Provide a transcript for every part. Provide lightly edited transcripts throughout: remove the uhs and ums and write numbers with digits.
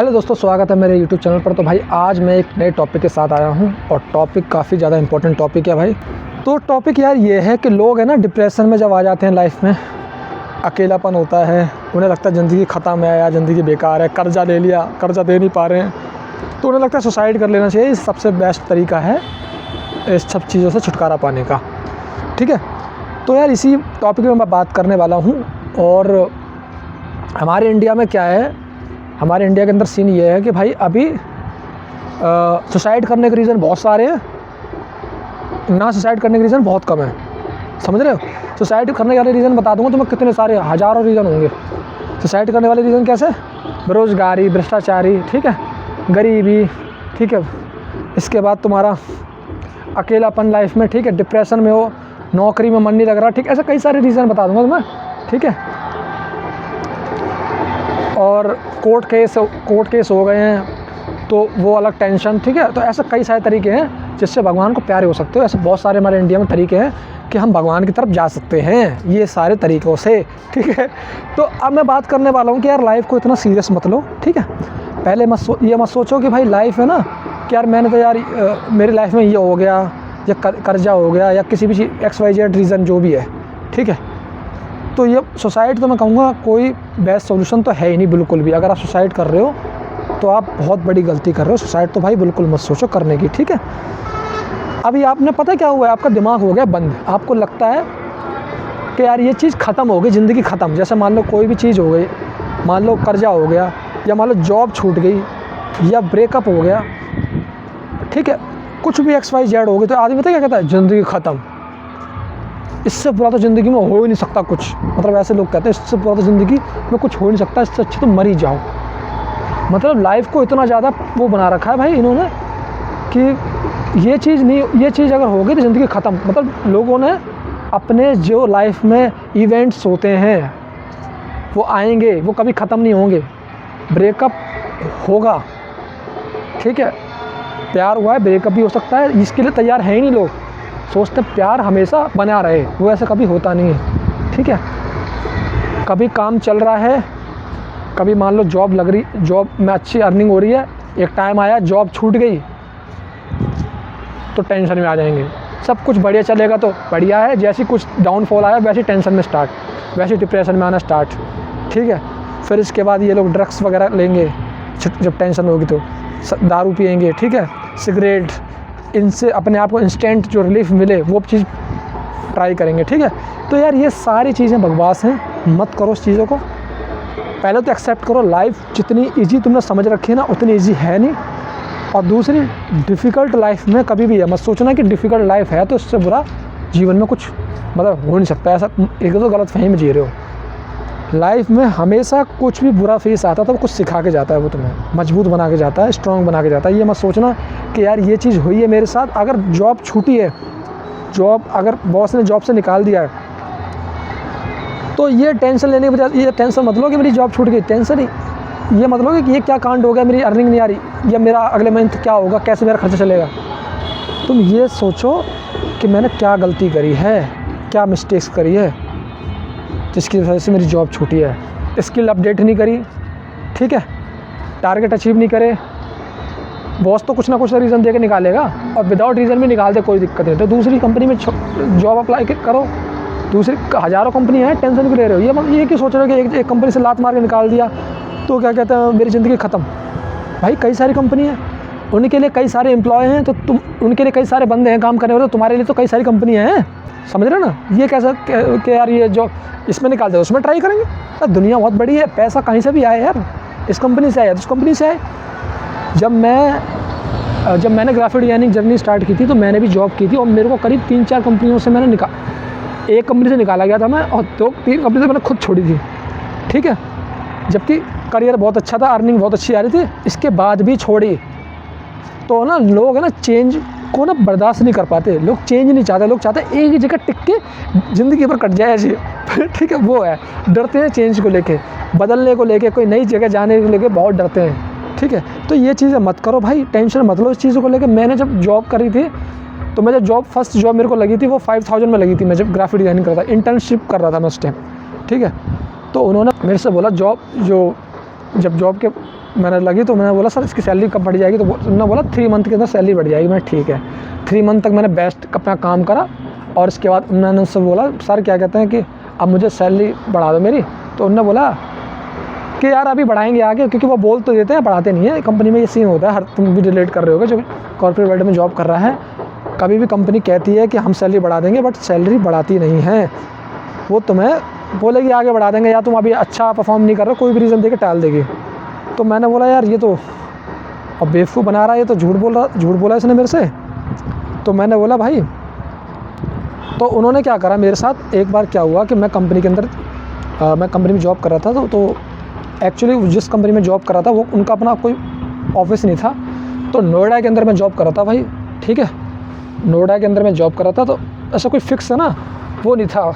Hello दोस्तों, स्वागत है मेरे यूट्यूब चैनल पर। तो भाई आज मैं एक नए टॉपिक के साथ आया हूं और टॉपिक काफ़ी ज़्यादा इंपॉर्टेंट टॉपिक है भाई। तो टॉपिक यार ये है कि लोग है ना डिप्रेशन में जब आ जाते हैं, लाइफ में अकेलापन होता है, उन्हें लगता है ज़िंदगी ख़त्म है या ज़िंदगी बेकार है, कर्जा ले लिया, कर्जा दे नहीं पा रहे हैं, तो उन्हें लगता है सुसाइड कर लेना चाहिए। सबसे बेस्ट तरीका है इस सब चीज़ों से छुटकारा पाने का। ठीक है, तो यार इसी टॉपिक में मैं बात करने वाला हूँ। और हमारे इंडिया में क्या है, हमारे इंडिया के अंदर सीन ये है कि भाई अभी सुसाइड करने के रीज़न बहुत सारे हैं, ना सुसाइड करने के रीज़न बहुत कम है। समझ रहे हो? सुसाइड करने वाले रीज़न बता दूंगा तुम्हें कितने सारे, हज़ारों रीज़न होंगे। सुसाइड करने वाले रीज़न कैसे? बेरोज़गारी, भ्रष्टाचारी, ठीक है, गरीबी, ठीक है, इसके बाद तुम्हारा अकेलापन लाइफ में, ठीक है, डिप्रेशन में हो, नौकरी में मन नहीं लग रहा, ठीक है, ऐसे कई सारे रीज़न बता दूंगा तुम्हें। ठीक है, और कोर्ट केस हो गए हैं तो वो अलग टेंशन। ठीक है, तो ऐसे कई सारे तरीके हैं जिससे भगवान को प्यारे हो सकते हो। ऐसे बहुत सारे हमारे इंडिया में तरीके हैं कि हम भगवान की तरफ जा सकते हैं ये सारे तरीक़ों से। ठीक है, तो अब मैं बात करने वाला हूँ कि यार लाइफ को इतना सीरियस मत लो। ठीक है, पहले ये मत सोचो कि भाई लाइफ है ना कि यार मैंने तो यार मेरी लाइफ में ये हो गया या कर्जा हो गया या किसी भी चीज़ XYZ रीज़न जो भी है। ठीक है, तो ये सुसाइड तो मैं कहूँगा कोई बेस्ट सोल्यूशन तो है ही नहीं बिल्कुल भी। अगर आप सुसाइड कर रहे हो तो आप बहुत बड़ी गलती कर रहे हो। सुसाइड तो भाई बिल्कुल मत सोचो करने की। ठीक है, अभी आपने पता क्या हुआ है, आपका दिमाग हो गया बंद। आपको लगता है कि यार ये चीज़ ख़त्म हो गई, ज़िंदगी ख़त्म। जैसे मान लो कोई भी चीज़ हो गई, मान लो कर्जा हो गया या मान लो जॉब छूट गई या ब्रेकअप हो गया, ठीक है, कुछ भी XYZ हो गई, तो आदमी पता क्या कहता है, ज़िंदगी ख़त्म, इससे बुरा तो ज़िंदगी में हो ही नहीं सकता कुछ। मतलब ऐसे लोग कहते हैं इससे बुरा तो ज़िंदगी में कुछ हो ही नहीं सकता, इससे अच्छा तो मर ही जाओ। मतलब लाइफ को इतना ज़्यादा वो बना रखा है भाई इन्होंने कि ये चीज़ अगर हो गई तो ज़िंदगी ख़त्म। मतलब लोगों ने अपने जो लाइफ में इवेंट्स होते हैं वो आएंगे, वो कभी ख़त्म नहीं होंगे। ब्रेकअप होगा, ठीक है, प्यार हुआ है, ब्रेकअप भी हो सकता है, इसके लिए तैयार है ही नहीं लोग। सोचते प्यार हमेशा बना रहे, वो ऐसा कभी होता नहीं है। ठीक है, कभी काम चल रहा है, कभी मान लो जॉब में अच्छी अर्निंग हो रही है, एक टाइम आया जॉब छूट गई तो टेंशन में आ जाएंगे। सब कुछ बढ़िया चलेगा तो बढ़िया है, जैसे कुछ डाउनफॉल आया वैसे टेंशन में स्टार्ट, वैसे डिप्रेशन में आना स्टार्ट। ठीक है, फिर इसके बाद ये लोग ड्रग्स वगैरह लेंगे जब टेंशन होगी, तो दारू पिएंगे, ठीक है, सिगरेट, इनसे अपने आप को इंस्टेंट जो रिलीफ मिले वो चीज़ ट्राई करेंगे। ठीक है, तो यार ये सारी चीज़ें बकवास हैं, मत करो इस चीज़ों को। पहले तो एक्सेप्ट करो लाइफ जितनी इजी तुमने समझ रखी है ना उतनी इजी है नहीं। और दूसरी, डिफ़िकल्ट लाइफ में कभी भी है मत सोचना कि डिफ़िकल्ट लाइफ है तो इससे बुरा जीवन में कुछ मतलब हो नहीं सकता। ऐसा एक तो गलत फहमी में जी रहे हो। लाइफ में हमेशा कुछ भी बुरा फेस आता है तो वो कुछ सिखा के जाता है, वो तुम्हें मजबूत बना के जाता है, स्ट्रॉन्ग बना के जाता है। ये मत सोचना कि यार ये चीज़ हुई है मेरे साथ। अगर जॉब छूटी है, अगर बॉस ने जॉब से निकाल दिया है तो ये टेंशन लेने के बजाय ये टेंशन मत लो कि मेरी जॉब छूट गई। टेंशन ही ये मत लो कि ये क्या कांड हो गया, मेरी अर्निंग नहीं आ रही, या मेरा अगले मंथ क्या होगा, कैसे मेरा खर्चा चलेगा। तुम ये सोचो कि मैंने क्या गलती करी है, क्या मिस्टेक्स करी है जिसकी वजह से मेरी जॉब छूटी है। स्किल अपडेट नहीं करी, ठीक है, टारगेट अचीव नहीं करे, बॉस तो कुछ ना कुछ रीज़न दे के निकालेगा, और विदाउट रीज़न भी निकाल दे कोई दिक्कत नहीं, तो दूसरी कंपनी में जॉब अप्लाई करो। दूसरी हज़ारों कंपनी है, टेंशन क्यों ले रहे हो? ये क्यों सोच रहे हो कि एक कंपनी से लात मार के निकाल दिया तो क्या कहते हैं मेरी ज़िंदगी ख़त्म। भाई कई सारी कंपनी है, उनके लिए कई सारे एम्प्लॉय हैं, तो तुम उनके लिए कई सारे बंदे हैं काम करने वाले, तो तुम्हारे लिए तो कई सारी कंपनियाँ हैं। समझ रहे हो ना? ये कैसा कि यार ये जो इसमें निकाल दे उसमें ट्राई करेंगे। तो दुनिया बहुत बड़ी है, पैसा कहीं से भी आए यार, इस कंपनी से आया, उस कंपनी से आए। जब मैंने ग्राफिक डिज़ाइनिंग जर्नी स्टार्ट की थी तो मैंने भी जॉब की थी, और मेरे को करीब 3-4 कंपनियों से मैंने एक कंपनी से निकाला गया था मैं, और 2-3 कंपनी से मैंने खुद छोड़ी थी। ठीक है, जबकि करियर बहुत अच्छा था, अर्निंग बहुत अच्छी आ रही थी, इसके बाद भी छोड़ी। तो ना लोग है ना चेंज को ना बर्दाश्त नहीं कर पाते, लोग चेंज नहीं चाहते, लोग चाहते हैं एक ही जगह टिक के ज़िंदगी पर कट जाए ऐसे। ठीक है, वो है, डरते हैं चेंज को लेके, बदलने को लेके, कोई नई जगह जाने को लेके बहुत डरते हैं। ठीक है, तो ये चीज़ें मत करो भाई, टेंशन मत लो इस चीज़ों को लेके। मैंने जब जॉब करी थी तो मैं जब फर्स्ट जॉब मेरे को लगी थी वो 5000 में लगी थी। मैं जब ग्राफिक डिज़ाइनिंग कर रहा था, इंटर्नशिप कर रहा था मैं उस टाइम। ठीक है, तो उन्होंने मेरे से बोला जब जॉब के मैंने लगी तो मैंने बोला सर इसकी सैलरी कब बढ़ जाएगी, तो उन्होंने बोला 3 मंथ के अंदर सैलरी बढ़ जाएगी। मैं ठीक है। 3 मंथ तक मैंने बेस्ट अपना काम करा और इसके बाद मैंने उनसे बोला सर क्या कहते हैं कि अब मुझे सैलरी बढ़ा दो मेरी। तो उन्होंने बोला कि यार अभी बढ़ाएंगे आगे, क्योंकि वो बोल तो देते हैं, बढ़ाते नहीं है। कंपनी में ये सीन होता है, हर तुम भी रिलेट कर रहे होगे जो कॉर्पोरेट वर्ल्ड में जॉब कर रहा है, कभी भी कंपनी कहती है कि हम सैलरी बढ़ा देंगे बट सैलरी बढ़ाती नहीं है। वो तुम्हें बोलेगी आगे बढ़ा देंगे, या तुम अभी अच्छा परफॉर्म नहीं कर रहे, कोई भी रीज़न देके टाल देगी। तो मैंने बोला यार ये तो अब बेवकूफ़ बना रहा है, ये तो झूठ बोला इसने मेरे से। तो मैंने बोला भाई, तो उन्होंने क्या करा मेरे साथ, एक बार क्या हुआ कि मैं कंपनी के अंदर मैं कंपनी में जॉब कर रहा था। तो एक्चुअली जिस कंपनी में जॉब कर रहा था वो उनका अपना कोई ऑफिस नहीं था। तो नोएडा के अंदर मैं जॉब कर रहा था भाई, ठीक है, नोएडा के अंदर मैं जॉब कर रहा था। तो ऐसा कोई फिक्स है ना, वो नहीं था,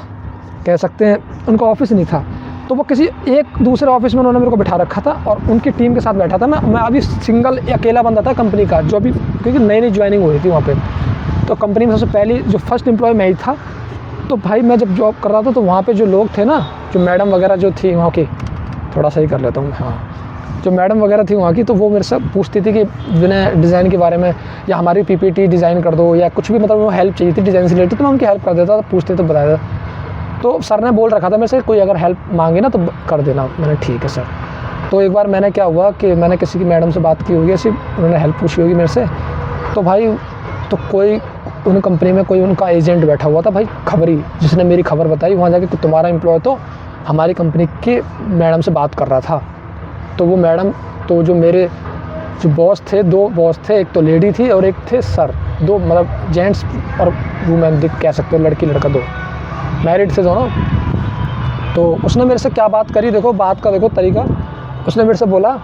कह सकते हैं उनका ऑफिस नहीं था। तो वो किसी एक दूसरे ऑफिस में उन्होंने मेरे को बिठा रखा था और उनकी टीम के साथ बैठा था। मैं अभी सिंगल अकेला बंदा था कंपनी का, जो अभी क्योंकि नई ज्वाइनिंग हुई थी वहाँ पे। तो कंपनी में सबसे पहली जो फर्स्ट एम्प्लॉय मैं ही था। तो भाई मैं जब जॉब कर रहा था तो वहाँ पे जो लोग थे ना, जो मैडम वगैरह जो थी वहाँ की, थोड़ा सही कर लेता हूँ, हाँ, जो मैडम वगैरह थी वहाँ की, तो वो मेरे से पूछती थी कि बिना डिज़ाइन के बारे में, या हमारी PPT डिज़ाइन कर दो, या कुछ भी, मतलब वो हेल्प चाहिए थी डिज़ाइन से रिलेटेड, तो मैं उनकी हेल्प कर देता था, पूछते तो बता देता। तो सर ने बोल रखा था मेरे से कोई अगर हेल्प मांगे ना तो कर देना। मैंने ठीक है सर। तो एक बार मैंने क्या हुआ कि मैंने किसी की मैडम से बात की होगी ऐसी, उन्होंने हेल्प पूछी होगी मेरे से। तो भाई तो कोई उन कंपनी में कोई उनका एजेंट बैठा हुआ था भाई, खबरी, जिसने मेरी खबर बताई वहाँ जाके कि तुम्हारा एम्प्लॉय तो हमारी कंपनी के मैडम से बात कर रहा था। तो वो मैडम, तो जो मेरे जो बॉस थे, 2 बॉस थे, एक तो लेडी थी और एक थे सर, 2 मतलब जेंट्स और वुमेन कह सकते हो, लड़की लड़का 2, मैरिड थे दोनों। तो उसने मेरे से क्या बात करी, देखो बात का देखो तरीका। उसने मेरे से बोला,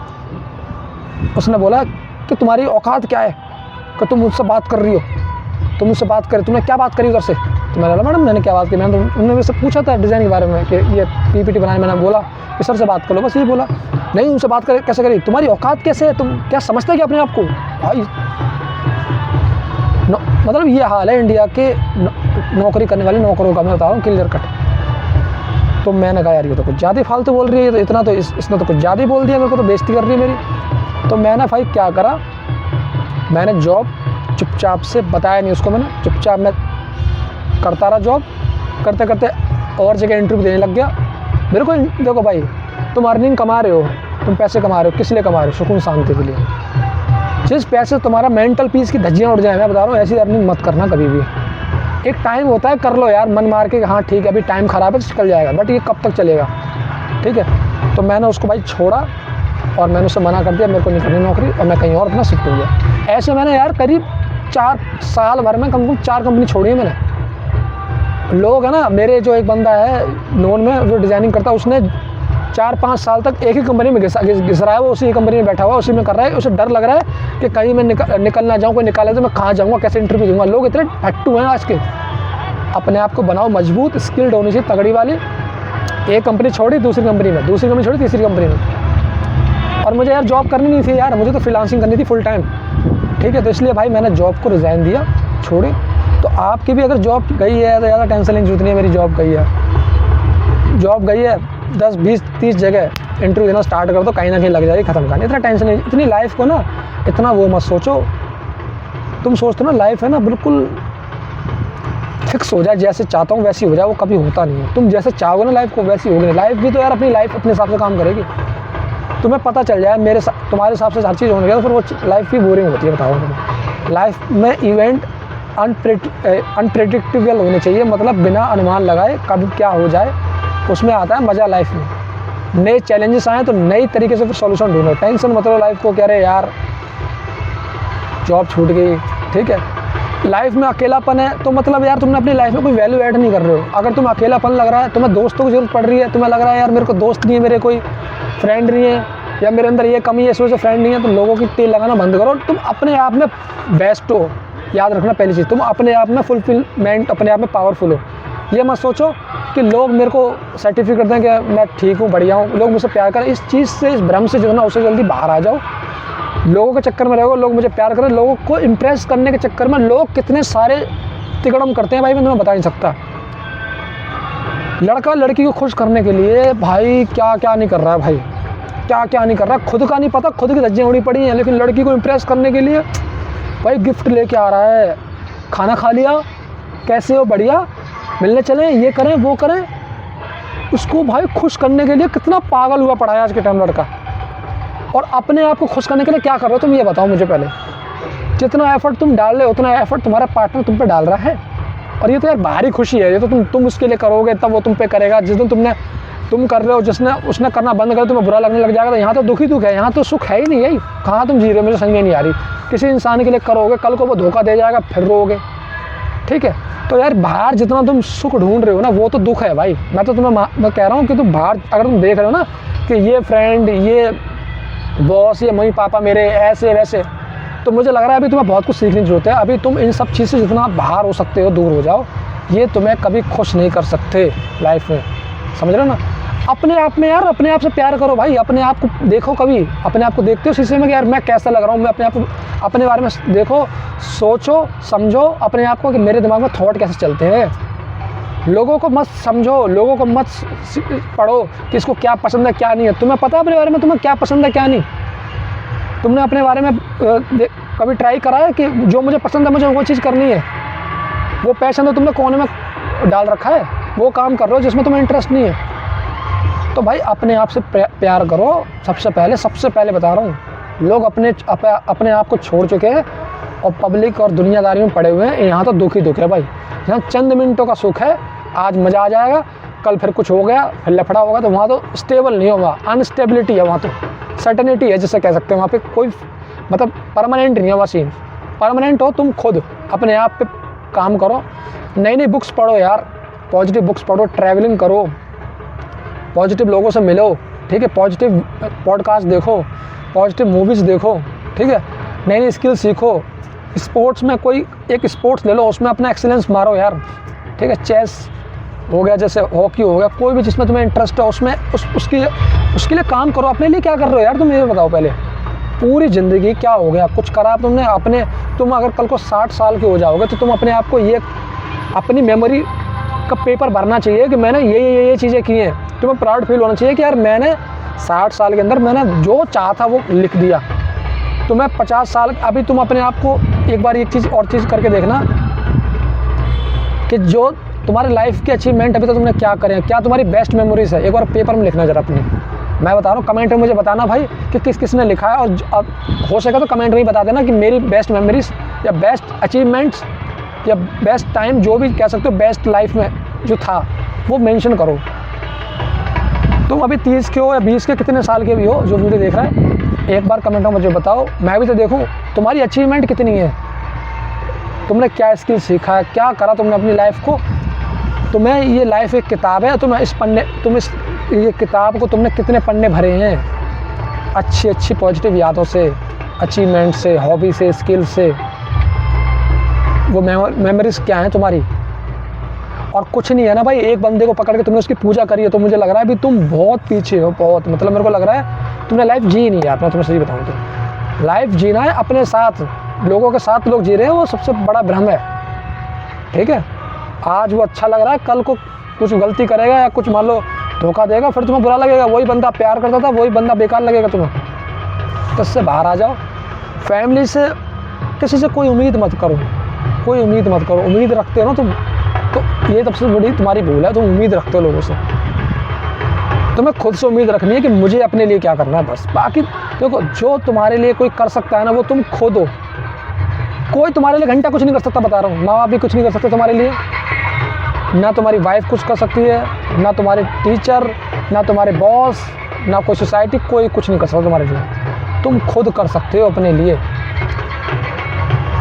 उसने बोला कि तुम्हारी औकात क्या है कि तुम मुझसे बात कर रही हो, तुम मुझसे बात करी, तुमने क्या बात करी उधर से। तो मैंने बोला मैडम मैंने क्या बात की, मैंने उन्होंने मेरे से पूछा था डिज़ाइन के बारे में कि ये PPT बनाने। मैंने बोला कि सर से बात कर लो, बस ये बोला। नहीं उनसे बात करे कैसे करी, तुम्हारी औकात कैसे है, तुम क्या समझते क्या अपने आप को भाई। मतलब ये हाल है इंडिया के नौकरी करने वाले नौकरों का, मैं बता रहा हूँ क्लियर कट। तो मैंने कहा यार ये तो कुछ ज़्यादा फालतू बोल रही है, तो इतना तो इसने तो कुछ ज़्यादा ही बोल दिया, मेरे को तो बेइज्जती कर रही है मेरी। तो मैंने भाई क्या करा, मैंने जॉब चुपचाप से बताया नहीं उसको, मैंने चुपचाप मैं करता रहा जॉब, करते करते और जगह इंटरव्यू देने लग गया। मेरे को देखो भाई, तुम अर्निंग कमा रहे हो, तुम पैसे कमा रहे हो, किस लिए कमा रहे हो, सुकून शांति के लिए। जिस पैसे तुम्हारा मेंटल पीस की धज्जियाँ उड़ जाए, मैं बता रहा हूँ ऐसी अर्निंग मत करना कभी भी। एक टाइम होता है कर लो यार मन मार के, हाँ ठीक है अभी टाइम ख़राब है तो चल जाएगा, बट ये कब तक चलेगा, ठीक है। तो मैंने उसको भाई छोड़ा और मैंने उससे मना कर दिया, मेरे को नहीं करनी नौकरी, और मैं कहीं और अपना शिफ्ट हो गया। ऐसे मैंने यार करीब 4 साल भर में कम से कम 4 कंपनी छोड़ी है मैंने। लोग है ना, मेरे जो एक बंदा है नोन में जो डिज़ाइनिंग करता है, उसने 4-5 साल तक एक ही कंपनी में घिस रहा है, वो उसी कंपनी में बैठा हुआ, उसी में कर रहा है। उसे डर लग रहा है कि कहीं मैं निकल ना जाऊँ, कोई निकाले तो मैं कहाँ जाऊँगा, कैसे इंटरव्यू दूँगा। लोग इतने फट्टू हैं आज के। अपने आप को बनाओ मजबूत, स्किल्ड होनी चाहिए तगड़ी वाली। एक कंपनी छोड़ी दूसरी कंपनी में, दूसरी कंपनी छोड़ी तीसरी कंपनी में। और मुझे यार जॉब करनी नहीं थी यार, मुझे तो फ्रीलांसिंग करनी थी फुल टाइम, ठीक है। तो इसलिए भाई मैंने जॉब को रिज़ाइन दिया, छोड़ी। तो आपकी भी अगर जॉब गई है तो ज़्यादा टेंशन लेने की जरूरत नहीं है। मेरी जॉब गई है, जॉब गई है 10, 20, 30 जगह इंटरव्यू देना स्टार्ट कर दो, कहीं ना कहीं लग जाएगी, ख़त्म करनी। इतना टेंशन नहीं, इतनी लाइफ को ना इतना वो मत सोचो। तुम सोचते हो ना लाइफ है ना बिल्कुल फिक्स हो जाए, जैसे चाहता हूँ वैसी हो जाए, वो कभी होता नहीं है। तुम जैसे चाहोगे ना लाइफ को वैसी होगी। लाइफ भी तो यार अपनी लाइफ अपने हिसाब से काम करेगी। तुम्हें पता चल जाए मेरे तुम्हारे हिसाब से हर चीज़ होने लगे तो फिर वो लाइफ भी बोरिंग होती है। बताओ तुम्हें, लाइफ में इवेंट अनप्रेडिक्टेबल होने चाहिए, मतलब बिना अनुमान लगाए कब क्या हो जाए, उसमें आता है मज़ा लाइफ में। नए चैलेंजेस आए तो नई तरीके से फिर सॉल्यूशन ढूंढो। टेंशन मतलब लाइफ को कह रहे यार जॉब छूट गई, ठीक है। लाइफ में अकेलापन है तो मतलब यार तुमने अपनी लाइफ में कोई वैल्यू ऐड नहीं कर रहे हो। अगर तुम्हें अकेलापन लग रहा है, तुम्हें दोस्तों की जरूरत पड़ रही है, तुम्हें लग रहा है यार मेरे को दोस्त नहीं है, मेरे कोई फ्रेंड नहीं है, या मेरे अंदर ये कमी है, इस वजह से फ्रेंड नहीं है, तो लोगों की तेल लगाना बंद करो। तुम अपने आप में बेस्ट हो, याद रखना पहली चीज़। तुम अपने आप में फुलफिलमेंट, अपने आप में पावरफुल हो। ये मत सोचो कि लोग मेरे को सर्टिफिकेट दें कि मैं ठीक हूँ, बढ़िया हूँ, लोग मुझसे प्यार करें। इस चीज़ से, इस भ्रम से जो है ना, उससे जल्दी बाहर आ जाओ। लोगों के चक्कर में रहोगे, लोग मुझे प्यार करें, लोगों को इम्प्रेस करने के चक्कर में लोग कितने सारे तिकड़म करते हैं भाई, मैं तुम्हें बता नहीं सकता। लड़का लड़की को खुश करने के लिए भाई क्या क्या नहीं कर रहा है भाई, क्या क्या नहीं कर रहा, खुद का नहीं पता, खुद की धज्जियाँ उड़ी पड़ी हैं, लेकिन लड़की को इम्प्रेस करने के लिए भाई गिफ्ट लेके आ रहा है, खाना खा लिया, कैसे हो, बढ़िया, मिलने चलें, ये करें वो करें। उसको भाई खुश करने के लिए कितना पागल हुआ पड़ा है आज के टाइम लड़का। और अपने आप को खुश करने के लिए क्या कर रहे हो तुम, ये बताओ मुझे पहले। जितना एफर्ट तुम डाल रहे हो उतना एफर्ट तुम्हारा पार्टनर तुम पे डाल रहा है। और ये तो यार बाहरी खुशी है, ये तो तुम उसके लिए करोगे तब वो तुम पे करेगा। जिस दिन तुम कर रहे हो, जिसने उसने करना बंद कर, तुम्हें बुरा लगने लग जाएगा। तो यहाँ तो दुख ही दुख है, यहाँ तो सुख है ही नहीं। यही कहाँ तुम जी रहे हो, मुझे समझ में नहीं आ रही। किसी इंसान के लिए करोगे, कल को वो धोखा दे जाएगा, फिर रोगे। ठीक है, तो यार बाहर जितना तुम सुख ढूंढ रहे हो ना, वो तो दुख है भाई। मैं तो मैं कह रहा हूँ कि तुम बाहर अगर तुम देख रहे हो ना कि ये फ्रेंड, ये बॉस, ये मम्मी पापा मेरे ऐसे वैसे, तो मुझे लग रहा है अभी तुम्हें बहुत कुछ सीखने की जरूरत है। अभी तुम इन सब चीज़ से जितना बाहर हो सकते हो दूर हो जाओ। ये तुम्हें कभी खुश नहीं कर सकते लाइफ में, समझ रहे हो ना। अपने आप में यार, अपने आप से प्यार करो भाई। अपने आप को देखो, कभी अपने आप को देखते हो शीशे में कि यार मैं कैसा लग रहा हूँ। मैं अपने आप को, अपने बारे में देखो, सोचो, समझो अपने आप को कि मेरे दिमाग में थॉट कैसे चलते हैं। लोगों को मत समझो, लोगों को मत पढ़ो कि इसको क्या पसंद है क्या नहीं है। तुम्हें पता है अपने बारे में तुम्हें क्या पसंद है क्या नहीं। तुमने अपने बारे में कभी ट्राई करा है कि जो मुझे पसंद है मुझे वो चीज़ करनी है। वो पैशन तो तुमने कोने में डाल रखा है, वो काम कर रहे हो जिसमें तुम्हें इंटरेस्ट नहीं है। तो भाई अपने आप से प्यार करो सबसे पहले बता रहा हूँ। लोग अपने आप को छोड़ चुके हैं और पब्लिक और दुनियादारी में पड़े हुए हैं। यहाँ तो दुख ही दुख है भाई। यहाँ चंद मिनटों का सुख है, आज मज़ा आ जाएगा, कल फिर कुछ हो गया, फिर लफड़ा होगा। तो वहाँ तो स्टेबल नहीं होगा, अनस्टेबिलिटी है वहाँ तो, सर्टेनिटी है जिसे कह सकते हैं। वहाँ पे कोई मतलब परमानेंट नहीं है वहाँ सीन। परमानेंट हो तुम खुद, अपने आप पे काम करो, नई नई बुक्स पढ़ो यार, पॉजिटिव बुक्स पढ़ो, ट्रैवलिंग करो, पॉजिटिव लोगों से मिलो, ठीक है, पॉजिटिव पॉडकास्ट देखो, पॉजिटिव मूवीज़ देखो, ठीक है, नई नई स्किल सीखो। स्पोर्ट्स में कोई एक स्पोर्ट्स ले लो, उसमें अपना एक्सीलेंस मारो यार, ठीक है। चेस हो गया, जैसे हॉकी हो गया, कोई भी जिसमें तुम्हें इंटरेस्ट है उसमें उसके लिए काम करो। अपने लिए क्या कर रहे हो यार तुम, ये बताओ पहले। पूरी ज़िंदगी क्या हो गया, कुछ करा तुमने तुम अगर कल को 60 साल के हो जाओगे तो तुम अपने आप को ये अपनी मेमोरी का पेपर भरना चाहिए कि मैंने ये चीज़ें की हैं। तुम्हें प्राउड फील होना चाहिए कि यार मैंने 60 साल के अंदर मैंने जो चाहा था वो लिख दिया। तुम्हें 50 साल, अभी तुम अपने आप को एक बार एक चीज़ और चीज़ करके देखना कि जो तुम्हारी लाइफ के अचीवमेंट अभी तक तुमने क्या करे हैं, क्या तुम्हारी बेस्ट मेमोरीज है, एक बार पेपर में लिखना जरा अपनी। मैं बता रहा हूँ, कमेंट में मुझे बताना भाई कि किस ने लिखा है। और अब हो सके तो कमेंट में ही बता देना कि मेरी बेस्ट मेमोरीज या बेस्ट अचीवमेंट्स या बेस्ट टाइम, जो भी कह सकते हो, बेस्ट लाइफ में जो था वो मेंशन करो। तुम अभी 30 के हो या 20 के, कितने साल के भी हो जो वीडियो देख रहा है, एक बार कमेंट में मुझे बताओ, मैं भी तो देखूं तुम्हारी अचीवमेंट कितनी है, तुमने क्या स्किल सीखा है, क्या करा तुमने अपनी लाइफ को। तुम्हें ये लाइफ एक किताब है, ये किताब को तुमने कितने पन्ने भरे हैं अच्छी पॉजिटिव यादों से, अचीवमेंट से, हॉबी से, स्किल से। वो मेमोरीज क्या हैं तुम्हारी। और कुछ नहीं है ना भाई, एक बंदे को पकड़ के तुमने उसकी पूजा करी है तो मुझे लग रहा है अभी तुम बहुत पीछे हो, बहुत। मतलब मेरे को लग रहा है तुमने लाइफ जी नहीं यार। मैं तुम्हें सही बताऊँ तो लाइफ जीना है अपने साथ, लोगों के साथ लोग जी रहे हैं, वो सबसे बड़ा भ्रम है, ठीक है। आज वो अच्छा लग रहा है, कल को कुछ गलती करेगा या कुछ मान लो धोखा देगा, फिर तुम्हें बुरा लगेगा। वही बंदा प्यार करता था, वही बंदा बेकार लगेगा तुम्हें। तो इससे बाहर आ जाओ। फैमिली से, किसी से कोई उम्मीद मत करो, कोई उम्मीद मत करो। उम्मीद रखते हो ना तुम, तो ये सबसे बड़ी तुम्हारी भूल है। तुम उम्मीद रखते हो लोगों से। तुम्हें खुद से उम्मीद रखनी है कि मुझे अपने लिए क्या करना है, बस। बाकी देखो, जो तुम्हारे लिए कोई कर सकता है ना, वो तुम खुद हो। कोई तुम्हारे लिए घंटा कुछ नहीं कर सकता, बता रहा हूँ। माँ बाप भी कुछ नहीं कर सकते तुम्हारे लिए, ना तुम्हारी वाइफ कुछ कर सकती है, ना तुम्हारे टीचर, ना तुम्हारे बॉस, ना कोई सोसाइटी, कोई कुछ नहीं कर सकता तुम्हारे लिए। तुम खुद कर सकते हो अपने लिए।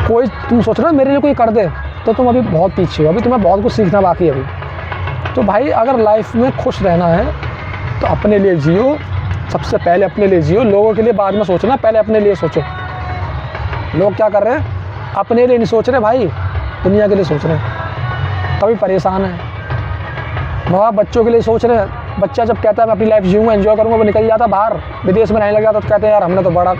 कोई तुम सोच रहे हो मेरे लिए कोई कर दे, तो तुम अभी बहुत पीछे हो, अभी तुम्हें बहुत कुछ सीखना बाकी है अभी। तो भाई अगर लाइफ में खुश रहना है तो अपने लिए जियो, सबसे पहले अपने लिए जियो। लोगों के लिए बाद में सोचना, पहले अपने लिए सोचो। लोग क्या कर रहे हैं, अपने लिए नहीं सोच रहे भाई, दुनिया के लिए सोच रहे हैं, तभी परेशान है। माँ बाप बच्चों के लिए सोच रहे हैं। बच्चा जब कहता है मैं अपनी लाइफ जीऊँगा, एंजॉय करूँगा, वो निकल जाता बाहर, विदेश में रहने लग जाता, तो कहते हैं यार हमने तो बड़ा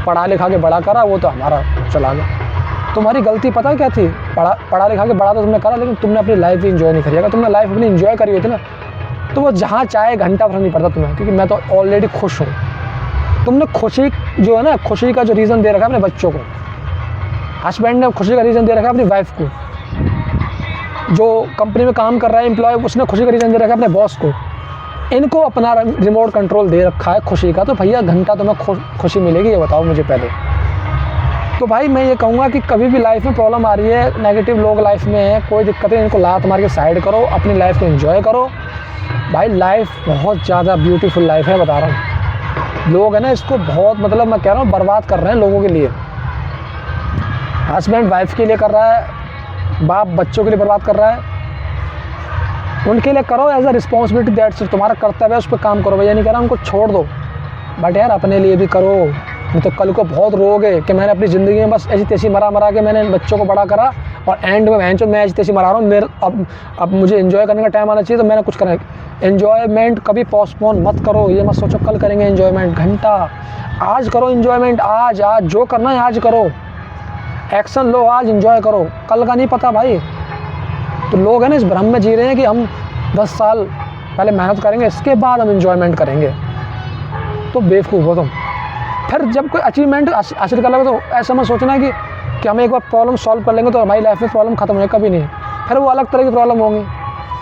पढ़ा लिखा के बड़ा करा, वो तो हमारा चला गया। तुम्हारी गलती पता है क्या थी, पढ़ा लिखा के बड़ा तो तुमने करा, लेकिन तुमने अपनी लाइफ भी इंजॉय नहीं करी। अगर तुमने लाइफ अपनी इंजॉय करी होती ना, तो वो जहाँ चाहे घंटा फर्क नहीं पड़ता तुम्हें, क्योंकि मैं तो ऑलरेडी खुश हूँ। तुमने खुशी जो है ना, खुशी का जो रीज़न दे रखा है अपने बच्चों को, हस्बैंड ने खुशी का रीज़न दे रखा है अपनी वाइफ को, जो कंपनी में काम कर रहा है एम्प्लॉय उसने खुशी का रीज़न दे रखा है अपने बॉस को, इनको अपना रिमोट कंट्रोल दे रखा है खुशी का, तो भैया घंटा तुम्हें खुशी मिलेगी ये बताओ मुझे पहले। तो भाई मैं ये कहूँगा कि कभी भी लाइफ में प्रॉब्लम आ रही है, नेगेटिव लोग लाइफ में है, कोई दिक्कत है, इनको लात मार के साइड करो, अपनी लाइफ को एंजॉय करो। भाई लाइफ बहुत ज़्यादा ब्यूटीफुल लाइफ है, बता रहा हूँ। लोग है ना इसको बहुत मतलब मैं कह रहा हूँ बर्बाद कर रहे हैं लोगों के लिए। हस्बैंड वाइफ के लिए कर रहा है, बाप बच्चों के लिए बर्बाद कर रहा है। उनके लिए करो एज अ रिस्पॉन्सिबिलिटी, दैट्स तुम्हारा कर्तव्य है, उस पर काम करो। भैया नहीं कह रहा उनको छोड़ दो, बट यार अपने लिए भी करो, नहीं तो कल को बहुत रोगे कि मैंने अपनी ज़िंदगी में बस ऐसी तैसी मरा के मैंने बच्चों को बड़ा करा और एंड में मैं ऐसी तैसी मरा रहा हूँ, मेरे अब मुझे एंजॉय करने का टाइम आना चाहिए तो मैंने कुछ करना है। एन्जॉयमेंट कभी पोस्टपोन मत करो, ये मत सोचो कल करेंगे एन्जॉयमेंट, घंटा आज करो एन्जॉयमेंट, आज जो करना है आज करो, एक्शन लो, आज एंजॉय करो, कल का नहीं पता भाई। तो लोग हैं ना इस भ्रम में जी रहे हैं कि हम 10 साल पहले मेहनत करेंगे इसके बाद हम एंजॉयमेंट करेंगे, तो बेवकूफ़ हो तुम। फिर जब कोई अचीवमेंट हासिल कर लगे तो ऐसा मत सोचना कि हम एक बार प्रॉब्लम सॉल्व कर लेंगे तो हमारी लाइफ में प्रॉब्लम खत्म होगी, कभी नहीं। फिर वो अलग तरह की प्रॉब्लम होंगी,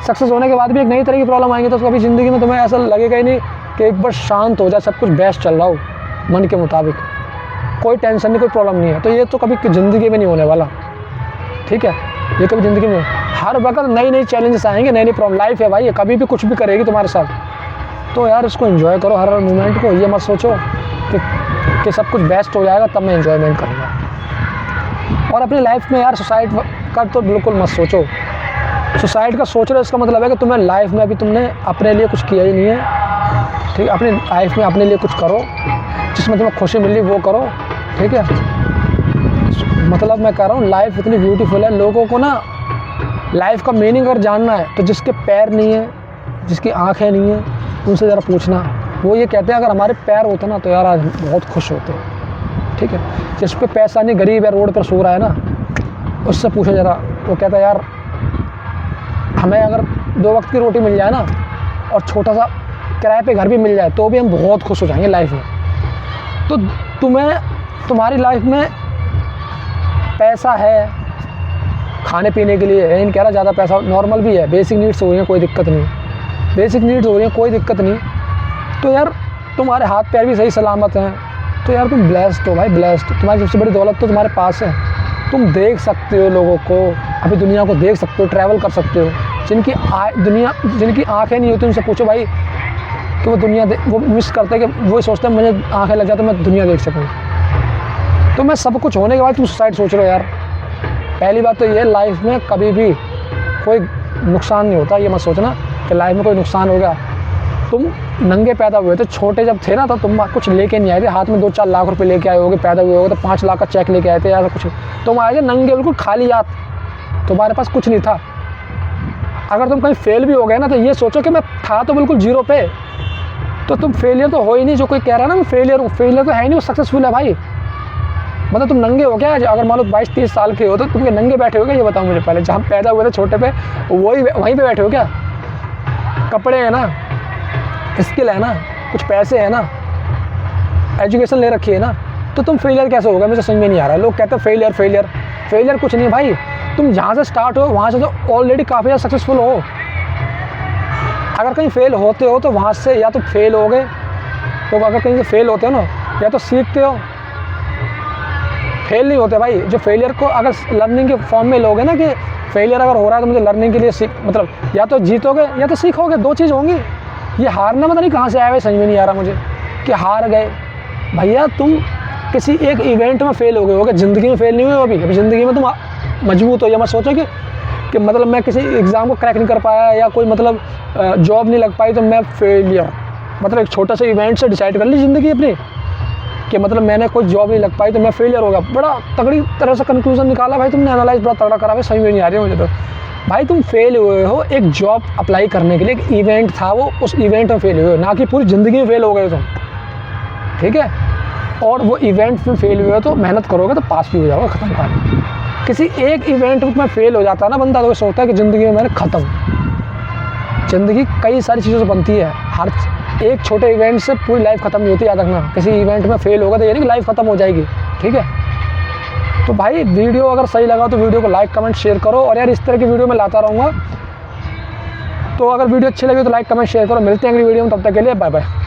सक्सेस होने के बाद भी एक नई तरह की प्रॉब्लम आएंगी, तो कभी ज़िंदगी में तुम्हें ऐसा लगेगा ही नहीं कि एक बार शांत हो जाए, सब कुछ बेस्ट चल रहा हो मन के मुताबिक, कोई टेंशन नहीं, कोई प्रॉब्लम नहीं है। तो ये तो कभी ज़िंदगी में नहीं होने वाला, ठीक है, ये कभी ज़िंदगी में हर वक्त नई चैलेंजेस आएंगे, नई प्रॉब्लम, लाइफ है भाई, ये कभी भी कुछ भी करेगी तुम्हारे साथ। तो यार इसको एंजॉय करो हर मोमेंट को, ये मत सोचो कि सब कुछ बेस्ट हो जाएगा तब मैं एंजॉयमेंट करूँगा। और अपनी लाइफ में यार सुसाइड का तो बिल्कुल मत सोचो। सुसाइड का सोच रहे हो इसका मतलब है कि तुम्हें लाइफ में अभी तुमने अपने लिए कुछ किया ही नहीं है, ठीक है। अपनी लाइफ में अपने लिए कुछ करो, जिसमें तुम्हें खुशी मिली वो करो, ठीक है। मतलब मैं कह रहा हूँ लाइफ इतनी ब्यूटीफुल है, लोगों को ना लाइफ का मीनिंग अगर जानना है तो जिसके पैर नहीं है, जिसकी आँखें नहीं है, उनसे ज़रा पूछना। वो ये कहते हैं अगर हमारे पैर होते ना तो यार आज बहुत खुश होते, ठीक है। जिस पे पैसा नहीं, गरीब है, रोड पर सो रहा है ना, उससे पूछो ज़रा, वो कहता है यार हमें अगर 2 वक्त की रोटी मिल जाए ना और छोटा सा किराए पे घर भी मिल जाए तो भी हम बहुत खुश हो जाएंगे लाइफ में। तो तुम्हारी लाइफ में पैसा है खाने पीने के लिए, इन कह रहा ज़्यादा पैसा नॉर्मल भी है, बेसिक नीड्स हो रही हैं कोई दिक्कत नहीं, बेसिक नीड्स हो रही हैं कोई दिक्कत नहीं। तो यार तुम्हारे हाथ पैर भी सही सलामत हैं, तो यार तुम ब्लेस्ड हो भाई, ब्लेस्ड। तुम्हारी सबसे बड़ी दौलत तो तुम्हारे पास है, तुम देख सकते हो लोगों को, अभी दुनिया को देख सकते हो, ट्रैवल कर सकते हो। जिनकी आँखें नहीं होती उनसे पूछो भाई कि वो दुनिया वो विश करते हैं कि वो सोचते हैं मुझे आँखें लग जाए तो मैं दुनिया देख सकूँ। तो मैं सब कुछ होने के बाद तुम सुसाइड सोच रहे हो यार। पहली बात तो ये लाइफ में कभी भी कोई नुकसान नहीं होता, ये मत सोचना कि लाइफ में कोई नुकसान हो गया। तुम नंगे पैदा हुए थे, छोटे जब थे ना तो तुम कुछ लेके नहीं आए थे, हाथ में 2-4 लाख रुपए लेके आए होगे, पैदा हुए होगे तो 5 लाख का चेक लेके आए थे, ऐसा कुछ तुम आए थे नंगे बिल्कुल खाली हाथ, तुम्हारे पास कुछ नहीं था। अगर तुम कहीं फेल भी हो गए ना तो ये सोचो कि मैं था तो बिल्कुल 0 पे, तो तुम फेलियर तो हो ही नहीं। जो कोई कह रहा है ना फेलियर तो है ही नहीं, वो सक्सेसफुल है भाई। मतलब तुम नंगे हो क्या? अगर मान लो 22-23 साल के हो तो तुम नंगे बैठे हो क्या? ये बताओ मुझे पहले। जहाँ पैदा हुए थे छोटे पे वहीं पे बैठे हो क्या? कपड़े हैं ना, स्किल है ना, कुछ पैसे हैं ना, एजुकेशन ले रखी है ना, तो तुम फेलियर कैसे होगा? मुझे समझ में नहीं आ रहा है। लोग कहते हैं फेलियर कुछ नहीं है भाई। तुम जहाँ से स्टार्ट हो वहाँ से तो ऑलरेडी काफ़ी ज़्यादा सक्सेसफुल हो। अगर कहीं फेल होते हो तो वहाँ से या तो फेल हो गए, तो अगर कहीं से फेल होते हो ना या तो सीखते हो, फेल नहीं होते भाई। जो फेलियर को अगर लर्निंग के फॉर्म में लोगे ना कि फेलियर अगर हो रहा है तो मुझे लर्निंग के लिए मतलब या तो जीतोगे या तो सीखोगे, 2 चीज़ होंगी। ये हारना पता नहीं कहाँ से आया भाई, समझ में नहीं आ रहा मुझे कि हार गए। भैया तुम किसी एक इवेंट में फेल हो गए होगे, ज़िंदगी में फेल नहीं हुए अभी ज़िंदगी में तुम मजबूत हो। या मत सोचो कि मतलब मैं किसी एग्ज़ाम को क्रैक नहीं कर पाया या कोई मतलब जॉब नहीं लग पाई तो मैं फेलियर। मतलब एक छोटा सा इवेंट से डिसाइड कर ली ज़िंदगी अपनी कि मतलब मैंने कोई जॉब नहीं लग पाई तो मैं फेलियर होगा। बड़ा तगड़ी तरह से कंक्लूजन निकाला भाई तुमने, एनालाइज बड़ा तगड़ा करा भाई, समझ में नहीं आ रही है मुझे तो। भाई तुम फेल हुए हो एक जॉब अप्लाई करने के लिए, एक इवेंट था वो, उस इवेंट में फेल हुए हो, ना कि पूरी ज़िंदगी में फेल हो गए तुम, ठीक है। और वो इवेंट में फेल हुए हो तो मेहनत करोगे तो पास भी हो जाओगे, ख़त्म कहानी। किसी एक इवेंट में फेल हो जाता है ना बंदा तो वो सोचता है कि ज़िंदगी में मैंने ख़त्म। ज़िंदगी कई सारी चीज़ों से बनती है, एक छोटे इवेंट से पूरी लाइफ ख़त्म नहीं होती, याद रखना। किसी इवेंट में फेल होगा तो ये नहीं कि लाइफ ख़त्म हो जाएगी, ठीक है। तो भाई वीडियो अगर सही लगा तो वीडियो को लाइक कमेंट शेयर करो, और यार इस तरह की वीडियो मैं लाता रहूँगा। तो अगर वीडियो अच्छी लगी तो लाइक कमेंट शेयर करो। मिलते हैं अगली वीडियो में, तब तक के लिए बाय बाय।